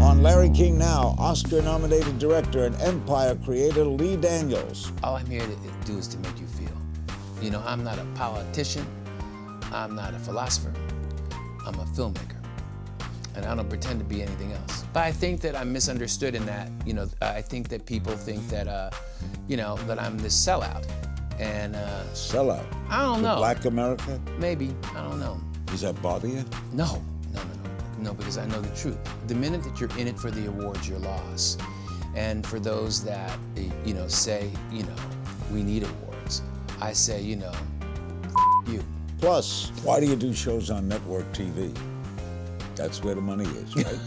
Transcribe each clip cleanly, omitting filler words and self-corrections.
On Larry King Now, Oscar-nominated director and Empire creator Lee Daniels. All I'm here to do is to make you feel. You know, I'm not a politician. I'm not a philosopher. I'm a filmmaker. And I don't pretend to be anything else. But I think that I'm misunderstood in that, you know, I think that people think that, you know, that I'm this sellout. And Sellout? I don't to know. Black America? Maybe, I don't know. Does that bother you? No, because I know the truth. The minute that you're in it for the awards, you're lost. And for those that, you know, say, you know, we need awards, I say, you know, you. Plus, why do you do shows on network TV? That's where the money is, right?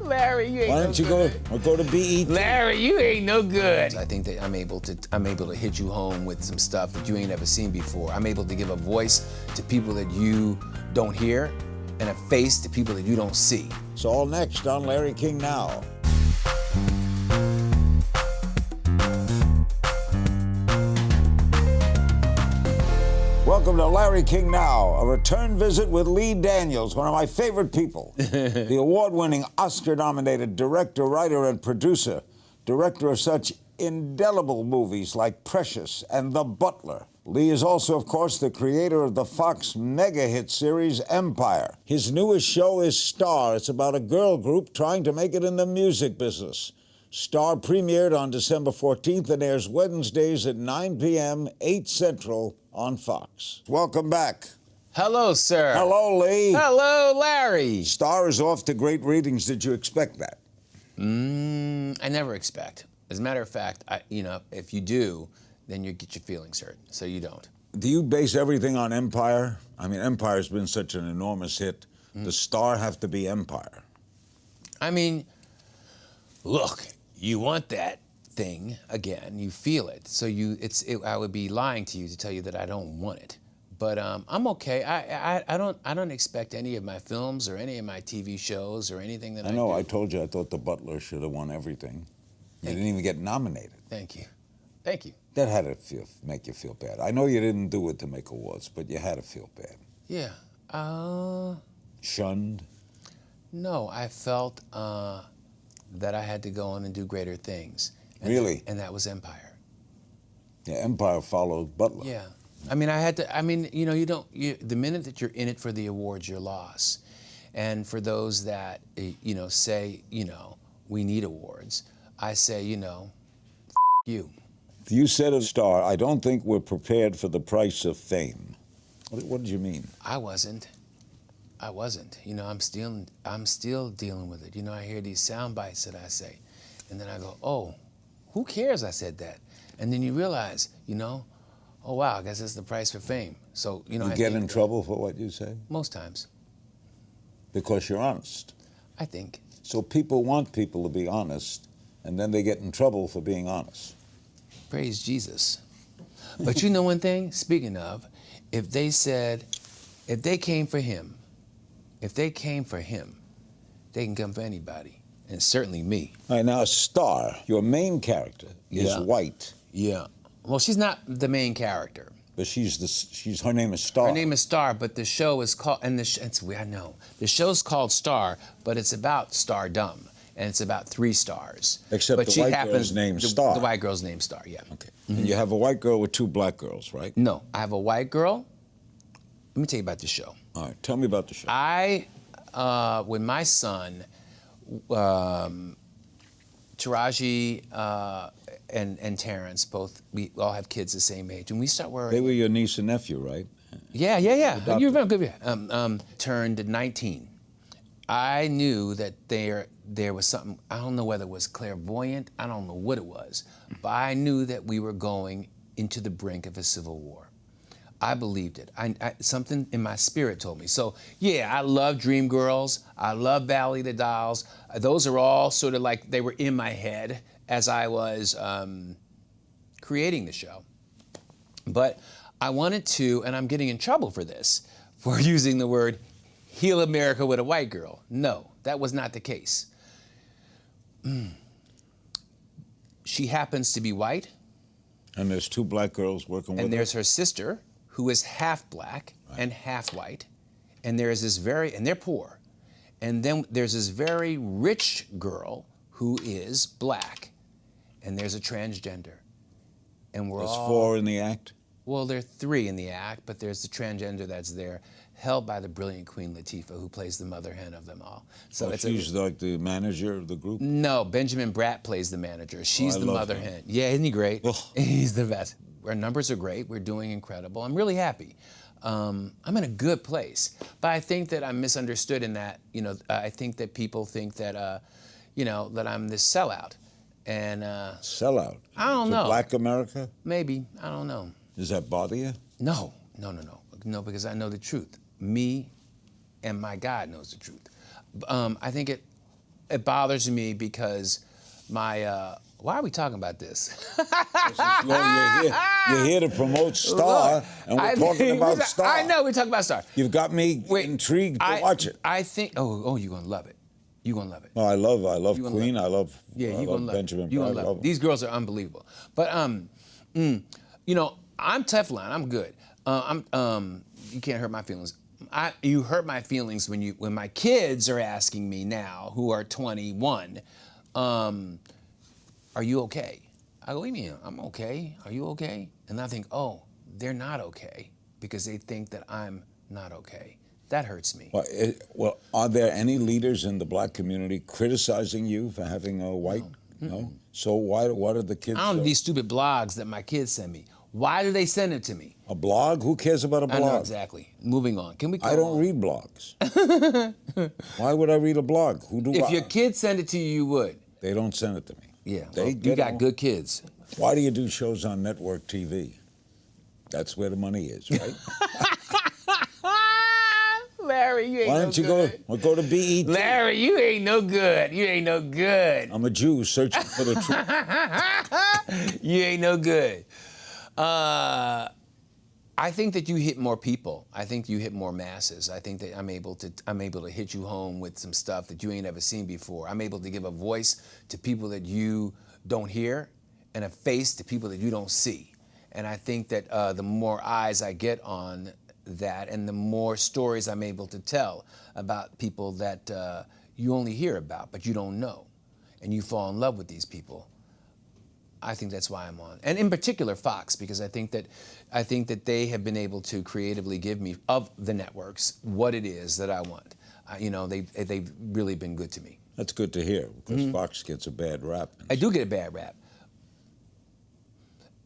Larry, you ain't Why don't you go to BET? Larry, you ain't no good. I think that I'm able to hit you home with some stuff that you ain't ever seen before. I'm able to give a voice to people that you don't hear and a face to people that you don't see. It's all next on Larry King Now. Welcome to Larry King Now, a return visit with Lee Daniels, one of my favorite people. The award-winning, Oscar-nominated director, writer, and producer, director of such indelible movies like Precious and The Butler. Lee is also, of course, the creator of the Fox mega-hit series Empire. His newest show is Star. It's about a girl group trying to make it in the music business. Star premiered on December 14th and airs Wednesdays at 9 p.m., 8 Central on Fox. Welcome back. Hello, sir. Hello, Lee. Hello, Larry. Star is off to great ratings. Did you expect that? I never expect. As a matter of fact, you know, if you do, then you get your feelings hurt, so you don't. Do you base everything on Empire? I mean, Empire's been such an enormous hit. Does Star have to be Empire? I mean, look, you want that thing again, you feel it. So I would be lying to you to tell you that I don't want it. But I'm okay. I don't expect any of my films or any of my TV shows or anything that I know. do. I told you I thought The Butler should have won everything. You didn't even get nominated. Thank you. Thank you. That had to make you feel bad. I know you didn't do it to make awards, but you had to feel bad. Yeah. Shunned? No, I felt that I had to go on and do greater things. Really? And that was Empire. Yeah, Empire followed Butler. Yeah. I mean, you know, the minute that you're in it for the awards, you're lost. And for those that, you know, say, you know, we need awards, I say, you know, you. You said of Star, I don't think we're prepared for the price of fame. What did you mean? I wasn't. You know, I'm still dealing with it. You know, I hear these sound bites that I say, and then I go, oh, who cares I said that? And then you realize, you know, oh, wow, I guess that's the price for fame. So, you know, You get in trouble for what you say? Most times. Because you're honest. I think. So people want people to be honest, and then they get in trouble for being honest. Praise Jesus. But you know one thing, speaking of, if they came for him, they can come for anybody, and certainly me. All right, now Star, your main character, is white. Yeah. Well, she's not the main character. But her name is Star. Her name is Star, but the show is called, it's weird, I know. The show's called Star, but it's about stardom, and it's about 3 stars. Except but the white girl's named Star. The white girl's named Star, yeah. Okay. And you have a white girl with 2 black girls, right? No, I have a white girl. Let me tell you about the show. All right, tell me about the show. When my son, Taraji and Terrence, we all have kids the same age, and we start worrying. They were your niece and nephew, right? Yeah. You remember, good. Turned 19. I knew that there was something, I don't know whether it was clairvoyant, I don't know what it was, but I knew that we were going into the brink of a civil war. I believed it. Something in my spirit told me. So, yeah, I love Dreamgirls. I love Valley of the Dolls. Those are all sort of like they were in my head as I was creating the show. But I wanted to, and I'm getting in trouble for this, for using the word heal America with a white girl. No, that was not the case. She happens to be white. And there's 2 black girls working with her? And there's her sister, who is half black and half white. And there's this and they're poor. And then there's this very rich girl who is black, and there's a transgender. And we're There's all... 4 in the act? Well, there are 3 in the act, but there's the transgender that's there, held by the brilliant Queen Latifah, who plays the mother hen of them all. So Oh, she's like the manager of the group? No, Benjamin Bratt plays the manager. She's the mother him. hen. Yeah, isn't he great? Ugh. He's the best. Our numbers are great. We're doing incredible. I'm really happy. I'm in a good place. But I think that I'm misunderstood in that, you know, I think that people think that, you know, that I'm this sellout. And Sellout? I don't to know. Black America? Maybe. I don't know. Does that bother you? No, no, because I know the truth. Me and my God knows the truth. I think it bothers me because my, why are we talking about this? You're here to promote Star, Look, and we're talking about Star. I know, we're talking about Star. You've got me intrigued to watch it. I think, oh, you're gonna love it. You're gonna love it. Oh, I love Queen. I love Benjamin. You're gonna love it. These girls are unbelievable. But you know, I'm Teflon. I'm good. You can't hurt my feelings. You hurt my feelings when my kids are asking me now, who are 21, are you okay? I go, what do you mean? I'm okay. Are you okay? And I think, oh, they're not okay because they think that I'm not okay. That hurts me. Well, are there any leaders in the black community criticizing you for having a white? No. So what are the kids? I don't know these stupid blogs that my kids send me. Why do they send it to me? A blog? Who cares about a blog? I know exactly. Moving on. Can we? I don't read blogs. Why would I read a blog? If your kids send it to you, you would. They don't send it to me. Yeah. You got good kids. Why do you do shows on network TV? That's where the money is, right? Larry, you ain't Why don't you go to BET? Larry, you ain't no good. You ain't no good. I'm a Jew searching for the truth. You ain't no good. I think that you hit more people. I think you hit more masses. I think that I'm able to hit you home with some stuff that you ain't ever seen before. I'm able to give a voice to people that you don't hear and a face to people that you don't see. And I think that the more eyes I get on that and the more stories I'm able to tell about people that you only hear about but you don't know, and you fall in love with these people, I think that's why I'm on. And in particular Fox, because I think that they have been able to creatively give me, of the networks, what it is that I want. You know, they've really been good to me. That's good to hear, because Fox gets a bad rap. I do get a bad rap.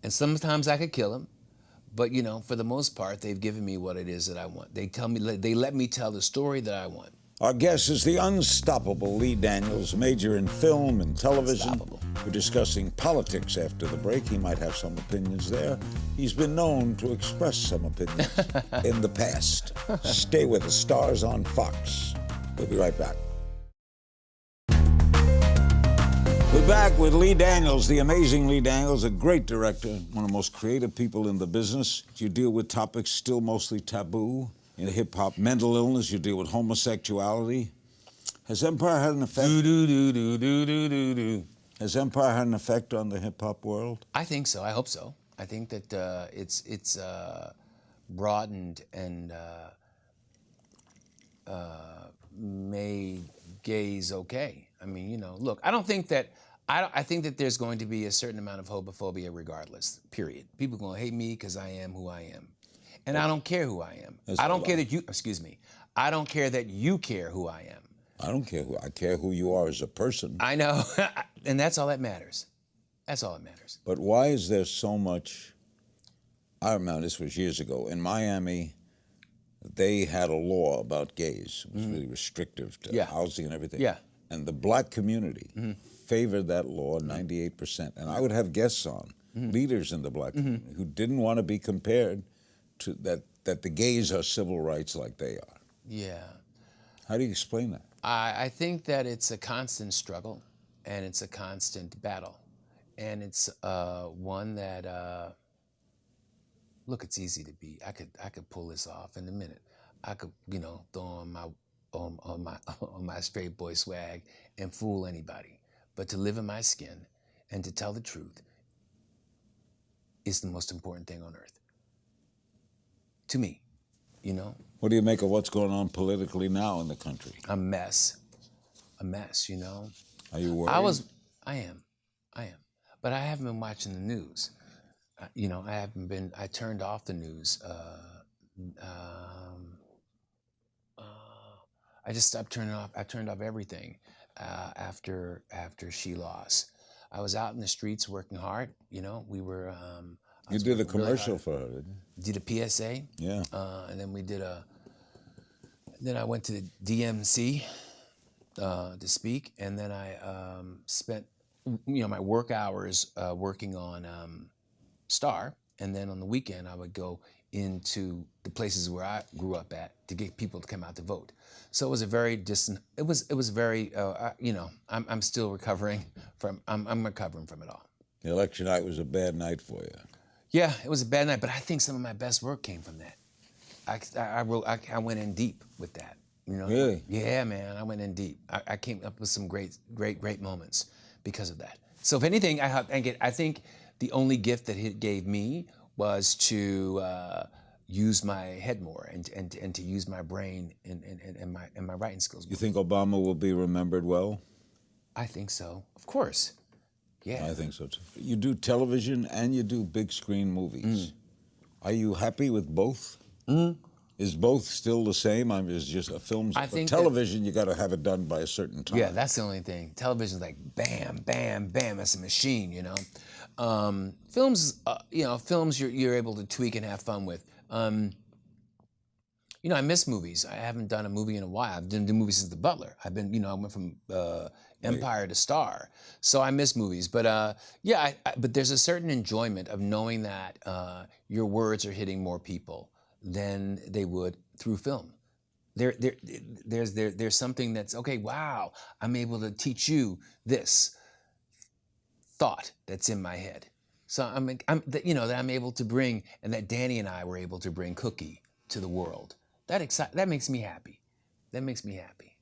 And sometimes I could kill them, but you know, for the most part, they've given me what it is that I want. They let me tell the story that I want. Our guest is the unstoppable Lee Daniels, major in film and television. We're discussing politics after the break. He might have some opinions there. He's been known to express some opinions in the past. Stay with us. Stars on Fox. We'll be right back. We're back with Lee Daniels, the amazing Lee Daniels, a great director, one of the most creative people in the business. You deal with topics still mostly taboo. In hip-hop, mental illness, you deal with homosexuality. Has Empire had an effect? Has Empire had an effect on the hip-hop world? I think so. I hope so. I think that it's broadened and made gays okay. I mean, you know, look, I think that there's going to be a certain amount of homophobia regardless, period. People are going to hate me because I am who I am. And I don't care who I am. I don't care that you, I don't care that you care who I am. I don't care I care who you are as a person. I know, and that's all that matters. That's all that matters. But why is there so much, I remember this was years ago, in Miami, they had a law about gays. It was really restrictive to housing and everything. Yeah. And the black community favored that law 98%. And I would have guests on, leaders in the black community, who didn't want to be compared to that the gays are civil rights like they are. Yeah. How do you explain that? I think that it's a constant struggle, and it's a constant battle, and it's one that look, it's easy to be. I could pull this off in a minute. I could, you know, throw on my straight boy swag and fool anybody. But to live in my skin and to tell the truth is the most important thing on earth. To me. you know. What do you make of what's going on politically now in the country? A mess, you know. Are you worried? I am. But I haven't been watching the news. You know, I turned off the news. I just stopped turning off. I turned off everything after she lost. I was out in the streets working hard. You know, we were. You did a commercial for her, didn't you? Did a PSA. Yeah. And then we did Then I went to the DMC to speak, and then I spent, you know, my work hours working on Star, and then on the weekend I would go into the places where I grew up at to get people to come out to vote. So it was a very distant. It was very. You know, I'm still recovering from. I'm recovering from it all. The election night was a bad night for you. Yeah, it was a bad night, but I think some of my best work came from that. I went in deep with that. You know. Really? Yeah, man, I went in deep. I came up with some great moments because of that. So if anything, I think the only gift that it gave me was to use my head more and to use my brain and my writing skills more. You think Obama will be remembered well? I think so. Of course. Yeah. I think so too. You do television and you do big screen movies. Are you happy with both? Is both still the same? I mean, it's just a film. I think television, you got to have it done by a certain time. Yeah, that's the only thing. Television's like bam, bam, bam. It's a machine, you know. Films, you know, you're able to tweak and have fun with. You know, I miss movies. I haven't done a movie in a while. I've done movies since The Butler. I went from Empire to Star. So I miss movies. But yeah, but there's a certain enjoyment of knowing that your words are hitting more people than they would through film. There's something that's, okay, wow, I'm able to teach you this thought that's in my head. So you know, that I'm able to bring, and that Danny and I were able to bring Cookie to the world. That makes me happy. That makes me happy.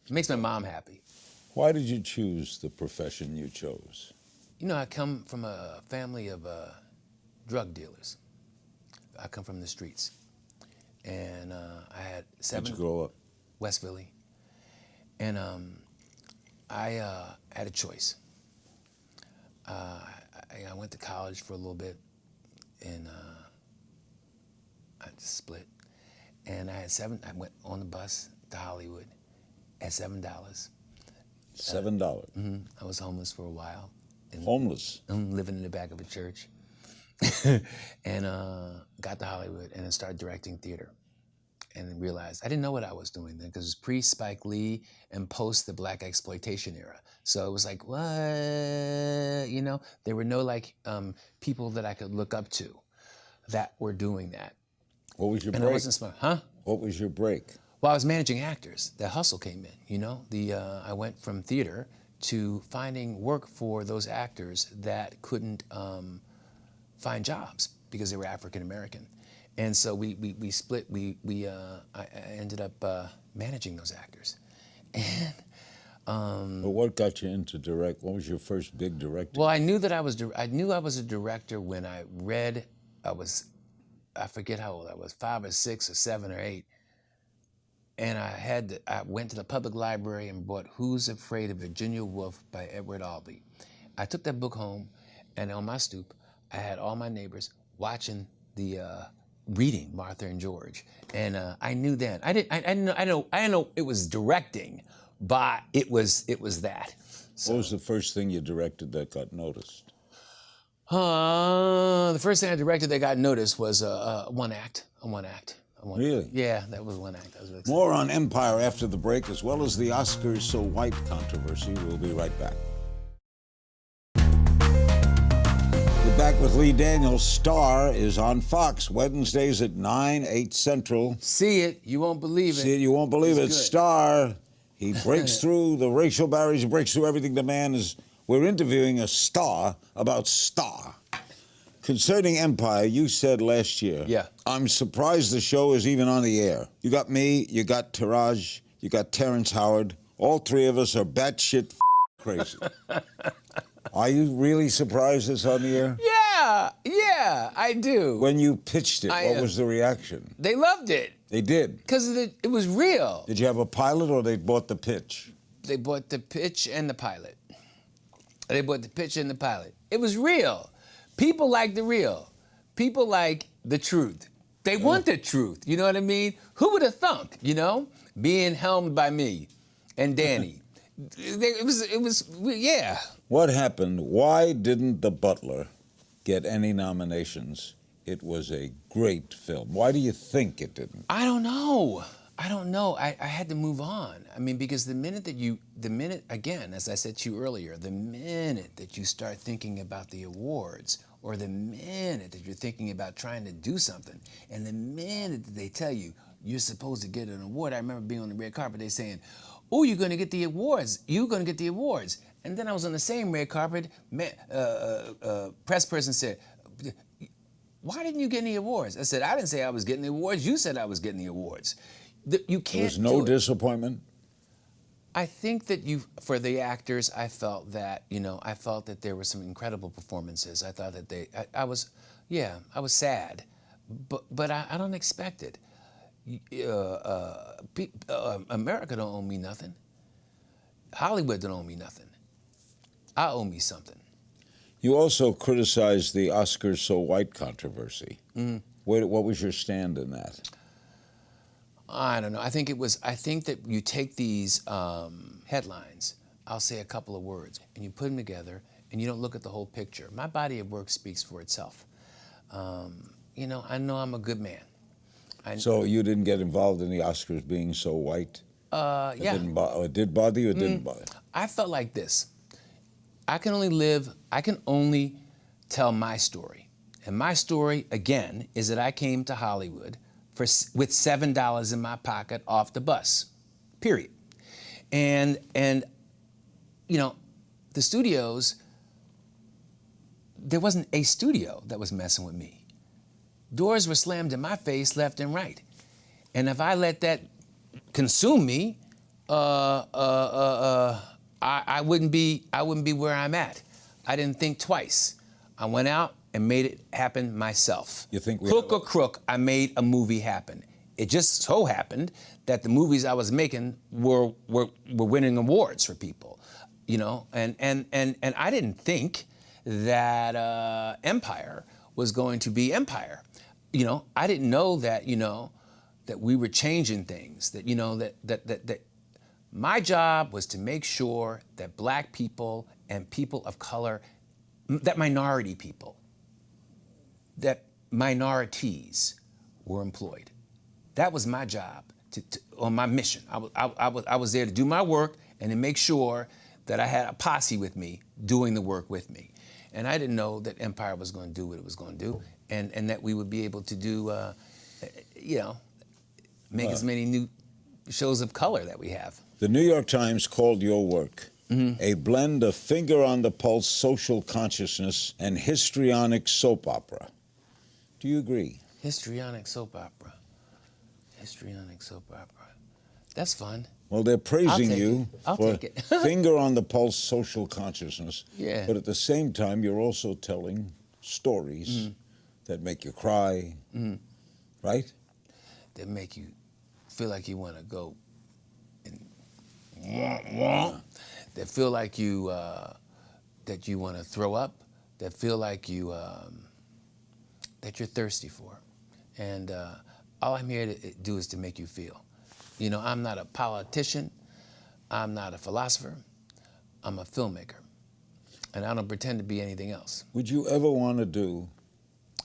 It makes my mom happy. Why did you choose the profession you chose? You know, I come from a family of drug dealers. I come from the streets. And I had 7... Where'd you grow up? West Philly. And I had a choice. I went to college for a little bit, and I just split. And I went on the bus to Hollywood at $7. $7? I was homeless for a while. Homeless? Living in the back of a church. And got to Hollywood and then started directing theater. And then realized I didn't know what I was doing then, because it was pre-Spike Lee and post the Black exploitation era. So it was like, what? You know, there were no people that I could look up to that were doing that. What was your break? And I wasn't smart. Huh? What was your break? Well, I was managing actors. That hustle came in, you know? I went from theater to finding work for those actors that couldn't find jobs because they were African American. And so we split. I ended up managing those actors. And But what got you into direct? What was your first big director? well, I knew I was a director when I read. I forget how old I was, 5 or 6 or 7 or 8. And I went to the public library and bought Who's Afraid of Virginia Woolf by Edward Albee. I took that book home, and on my stoop, I had all my neighbors watching reading Martha and George. And I knew then. I didn't know it was directing, but it was that. So, what was the first thing you directed that got noticed? The first thing I directed that got noticed was one act. Really? Yeah, that was one act. That was really exciting. More on Empire after the break, as well as the Oscars So White controversy. We'll be right back. We're back with Lee Daniels. Star is on Fox Wednesdays at 9, 8 Central. See it, you won't believe it. See it, you won't believe it. It's good. Star. He breaks through the racial barriers. He breaks through everything. The man is. We're interviewing a star about Star. Concerning Empire, you said last year, Yeah. I'm surprised the show is even on the air. You got me, you got Taraj, you got Terrence Howard. All three of us are batshit crazy. Are you really surprised it's on the air? Yeah, Yeah, I do. When you pitched it, what was the reaction? They loved it. They did? Because it was real. Did you have a pilot or they bought the pitch? They bought the pitch and the pilot. They bought the pitch and the pilot. It was real. People like the real. People like the truth. They want the truth, you know what I mean? Who would have thunk, you know? Being helmed by me and Danny. Yeah. What happened? Why didn't The Butler get any nominations? It was a great film. Why do you think it didn't? I don't know. I had to move on. I mean, because again, as I said to you earlier, the minute that you start thinking about the awards, or the minute that you're thinking about trying to do something, and the minute that they tell you you're supposed to get an award, I remember being on the red carpet, they saying, oh, you're gonna get the awards. You're gonna get the awards. And then I was on the same red carpet, press person said, why didn't you get any awards? I said, I didn't say I was getting the awards. You said I was getting the awards. You can't. There was no disappointment? I think that for the actors, I felt that there were some incredible performances. I thought that I was sad, but I don't expect it. America don't owe me nothing. Hollywood don't owe me nothing. I owe me something. You also criticized the Oscars So White controversy. What was your stand in that? I don't know. I think that you take these headlines, I'll say a couple of words, and you put them together, and you don't look at the whole picture. My body of work speaks for itself. I know I'm a good man. So you didn't get involved in the Oscars being so white? Yeah. It did bother you or didn't bother you? I felt like this. I can only tell my story. And my story, again, is that I came to Hollywood with $7 in my pocket off the bus, period. And the studios, there wasn't a studio that was messing with me. Doors were slammed in my face left and right. And if I let that consume me, I wouldn't be where I'm at. I didn't think twice. I went out and made it happen myself. You think Hook or crook, I made a movie happen. It just so happened that the movies I was making were winning awards for people, and I didn't think that Empire was going to be Empire. I didn't know that that we were changing things. That my job was to make sure that Black people and people of color, that minority people, that minorities were employed. That was my job, on my mission. I was there to do my work and to make sure that I had a posse with me doing the work with me. And I didn't know that Empire was going to do what it was going to do, and that we would be able to do, make as many new shows of color that we have. The New York Times called your work a blend of finger-on-the-pulse social consciousness and histrionic soap opera. Do you agree? Histrionic soap opera. Histrionic soap opera. That's fun. Well, they're praising you for take it. finger-on-the-pulse social consciousness. Yeah. But at the same time, you're also telling stories that make you cry, right? That make you feel like you want to go and that feel like you that you want to throw up, that feel like you that you're thirsty for. And all I'm here to do is to make you feel. I'm not a politician, I'm not a philosopher, I'm a filmmaker. And I don't pretend to be anything else. Would you ever want to do...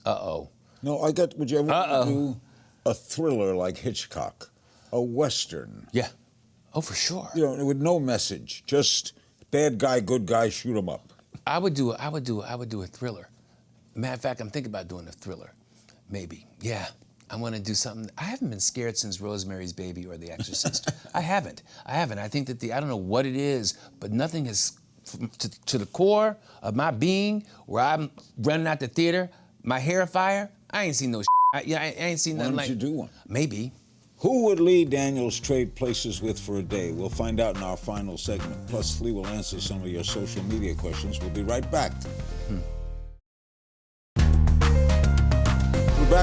Uh-oh. No, would you ever want to do a thriller like Hitchcock? A Western? Yeah. Oh, for sure. With no message, just bad guy, good guy, shoot him up. I would do a thriller. Matter of fact, I'm thinking about doing a thriller. Maybe. Yeah. I want to do something. I haven't been scared since Rosemary's Baby or The Exorcist. I haven't. I think that I don't know what it is, but nothing has, to the core of my being, where I'm running out the theater, my hair afire, I ain't seen no I ain't seen nothing like... Why don't you do one? Maybe. Who would Lee Daniels trade places with for a day? We'll find out in our final segment. Plus, Lee will answer some of your social media questions. We'll be right back.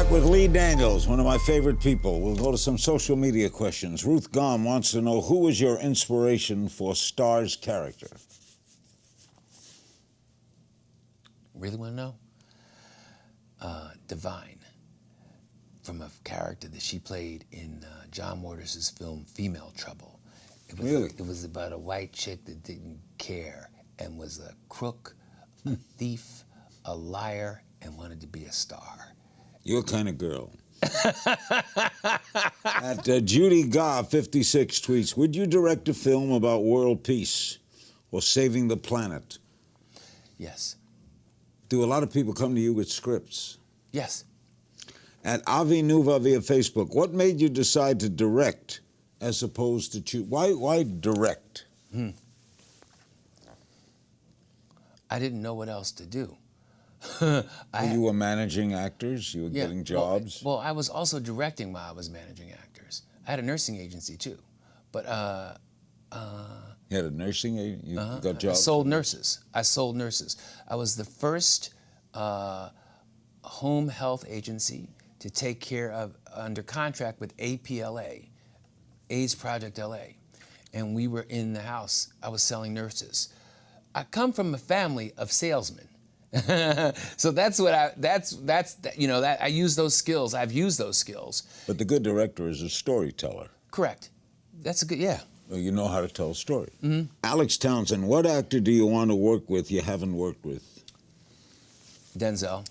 back with Lee Daniels, one of my favorite people. We'll go to some social media questions. Ruth Gom wants to know, who was your inspiration for Star's character? Really want to know? Divine, from a character that she played in John Waters' film Female Trouble. Really? It was about a white chick that didn't care and was a crook, a thief, a liar, and wanted to be a star. Your kind of girl. At Judy Ga 56 tweets, would you direct a film about world peace or saving the planet? Yes. Do a lot of people come to you with scripts? Yes. At Avi Nuva via Facebook, what made you decide to direct as opposed to choose? Why direct? I didn't know what else to do. You were managing actors? You were getting jobs? Well, I was also directing while I was managing actors. I had a nursing agency too, but you had a nursing agency? You got jobs? I sold nurses. I was the first home health agency to take care of, under contract with APLA, AIDS Project LA, and we were in the house. I was selling nurses. I come from a family of salesmen. So that's what I use those skills. I've used those skills. But the good director is a storyteller. Correct. That's a good, yeah. Well, you know how to tell a story. Alex Townsend, what actor do you want to work with you haven't worked with? Denzel.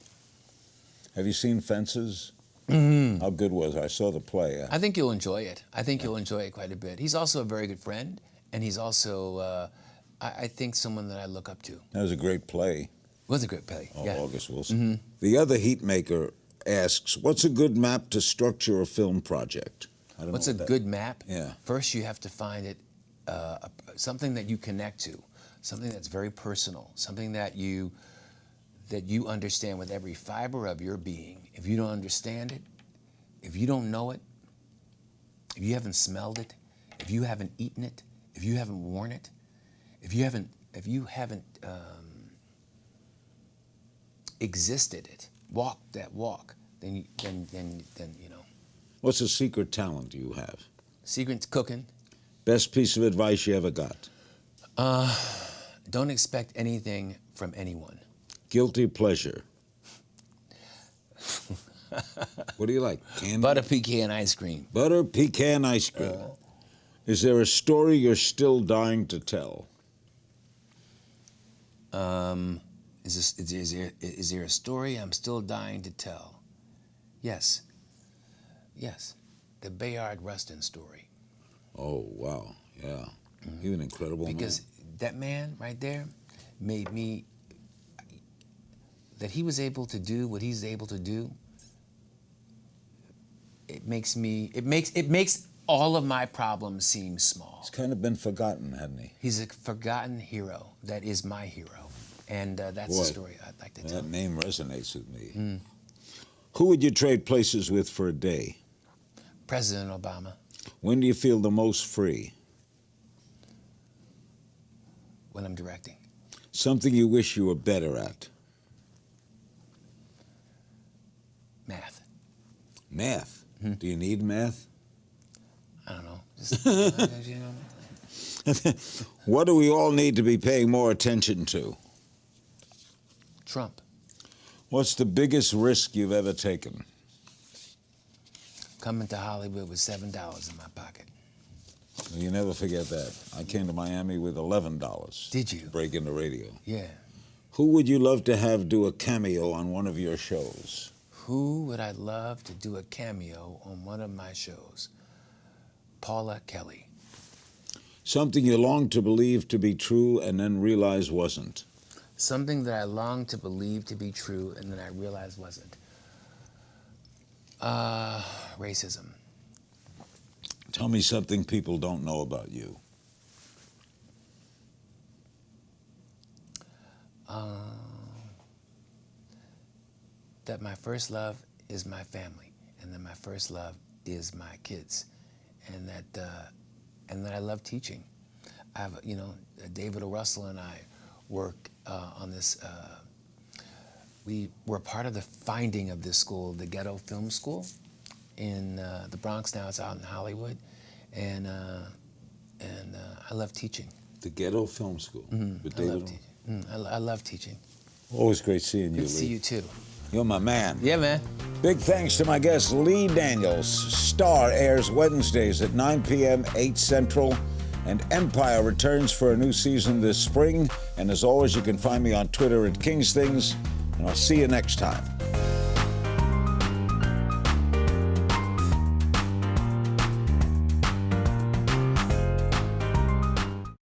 Have you seen Fences? How good was it? I saw the play. I think you'll enjoy it. I think you'll enjoy it quite a bit. He's also a very good friend, and he's also, I think, someone that I look up to. That was a great play. It was a great play, yeah. August Wilson. The other heat maker asks, what's a good map to structure a film project? I don't What's know a good map? Yeah. First, you have to find it, something that you connect to, something that's very personal, something that you understand with every fiber of your being. If you don't understand it, if you don't know it, if you haven't smelled it, if you haven't eaten it, if you haven't worn it, if you haven't existed it, walked that walk, then you know. What's a secret talent you have? Secret cooking. Best piece of advice you ever got? Don't expect anything from anyone. Guilty pleasure. What do you like? Candy? Butter pecan ice cream. Butter pecan ice cream. Is there a story you're still dying to tell? Is there a story I'm still dying to tell? Yes. Yes. The Bayard Rustin story. Oh, wow. Yeah. He was an incredible man. Because that man right there made me, that he was able to do what he's able to do, it makes all of my problems seem small. He's kind of been forgotten, hasn't he? He's a forgotten hero. That is my hero. And that's the story I'd like to tell. That name resonates with me. Who would you trade places with for a day? President Obama. When do you feel the most free? When I'm directing. Something you wish you were better at? Math. Math? Do you need math? I don't know. Just, you know. What do we all need to be paying more attention to? Trump. What's the biggest risk you've ever taken? Coming to Hollywood with $7 in my pocket. Well, you never forget that. I came to Miami with $11. Did you? To break into radio. Yeah. Who would you love to have do a cameo on one of your shows? Who would I love to do a cameo on one of my shows? Paula Kelly. Something you longed to believe to be true and then realized wasn't. Something that I longed to believe to be true and then I realized wasn't. Racism. Tell me something people don't know about you. That my first love is my family, and that my first love is my kids, and that I love teaching. I have, David O. Russell and I work on this we were part of the finding of this school, the Ghetto Film School, in the Bronx. Now it's out in Hollywood, and I love teaching. The Ghetto Film School with David. I love teaching. Always great seeing you, Good to see Lee. you too. You're my man. Yeah, man. Big thanks to my guest, Lee Daniels. Star airs Wednesdays at 9 p.m., 8 Central. And Empire returns for a new season this spring. And as always, you can find me on Twitter at King's Things. And I'll see you next time.